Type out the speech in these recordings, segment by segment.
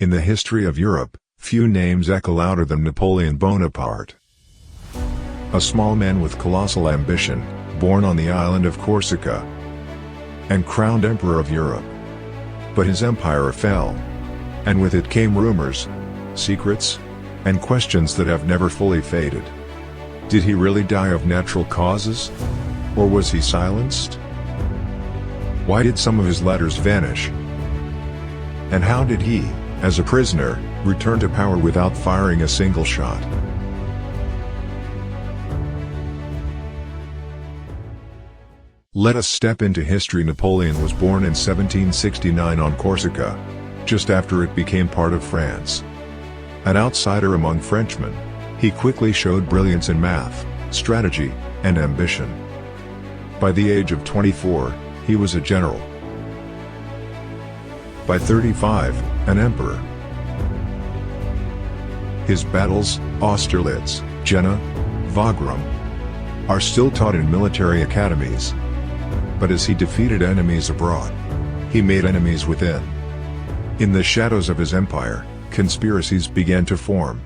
In the history of Europe, few names echo louder than Napoleon Bonaparte. A small man with colossal ambition, born on the island of Corsica, and crowned Emperor of Europe. But his empire fell. And with it came rumors, secrets, and questions that have never fully faded. Did he really die of natural causes? Or was he silenced? Why did some of his letters vanish? And how did he, as a prisoner, return to power without firing a single shot? Let us step into history. Napoleon was born in 1769 on Corsica, just after it became part of France. An outsider among Frenchmen, he quickly showed brilliance in math, strategy, and ambition. By the age of 24, he was a general. By 35, an emperor. His battles, Austerlitz, Jena, Wagram, are still taught in military academies. But as he defeated enemies abroad, he made enemies within. In the shadows of his empire, conspiracies began to form.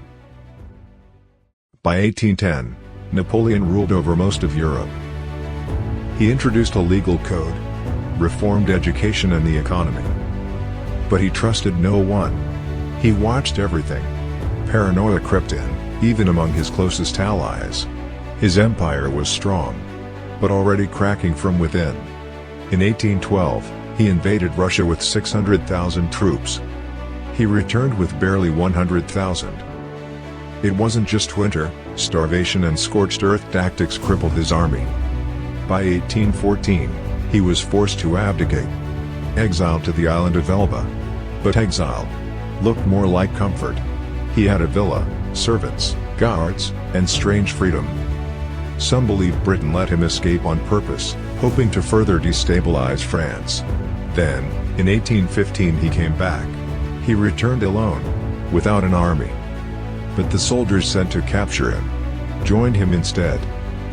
By 1810, Napoleon ruled over most of Europe. He introduced a legal code, reformed education and the economy. But he trusted no one. He watched everything. Paranoia crept in, even among his closest allies. His empire was strong, but already cracking from within. In 1812, he invaded Russia with 600,000 troops. He returned with barely 100,000. It wasn't just winter, starvation and scorched earth tactics crippled his army. By 1814, he was forced to abdicate, exiled to the island of Elba. But exile looked more like comfort. He had a villa, servants, guards, and strange freedom. Some believe Britain let him escape on purpose, hoping to further destabilize France. Then, in 1815 he came back. He returned alone, without an army. But the soldiers sent to capture him joined him instead.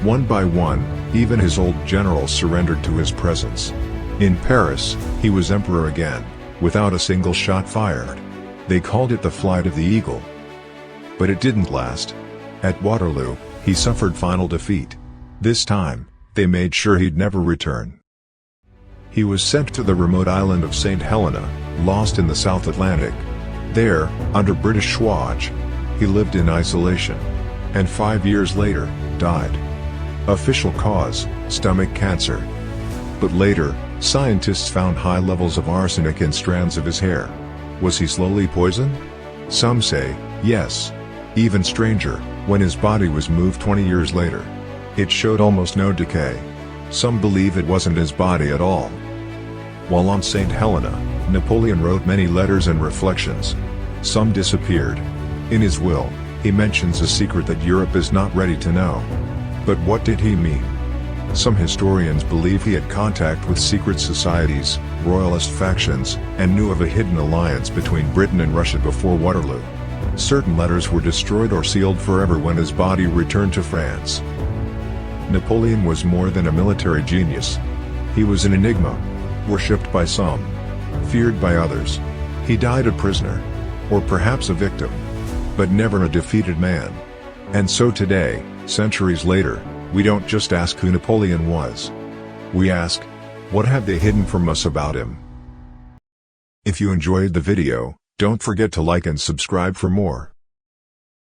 One by one, even his old generals surrendered to his presence. In Paris, he was emperor again, without a single shot fired. They called it the flight of the eagle. But it didn't last. At Waterloo, he suffered final defeat. This time, they made sure he'd never return. He was sent to the remote island of St. Helena, lost in the South Atlantic. There, under British watch, he lived in isolation. And 5 years later, died. Official cause, stomach cancer. But later, scientists found high levels of arsenic in strands of his hair. Was he slowly poisoned? Some say, yes. Even stranger, when his body was moved 20 years later, it showed almost no decay. Some believe it wasn't his body at all. While on St. Helena, Napoleon wrote many letters and reflections. Some disappeared. In his will, he mentions a secret that Europe is not ready to know. But what did he mean? Some historians believe he had contact with secret societies, royalist factions, and knew of a hidden alliance between Britain and Russia before Waterloo. Certain letters were destroyed or sealed forever when his body returned to France. Napoleon was more than a military genius. He was an enigma, worshipped by some, feared by others. He died a prisoner, or perhaps a victim, but never a defeated man. And so today, centuries later, we don't just ask who Napoleon was. We ask, what have they hidden from us about him? If you enjoyed the video, don't forget to like and subscribe for more.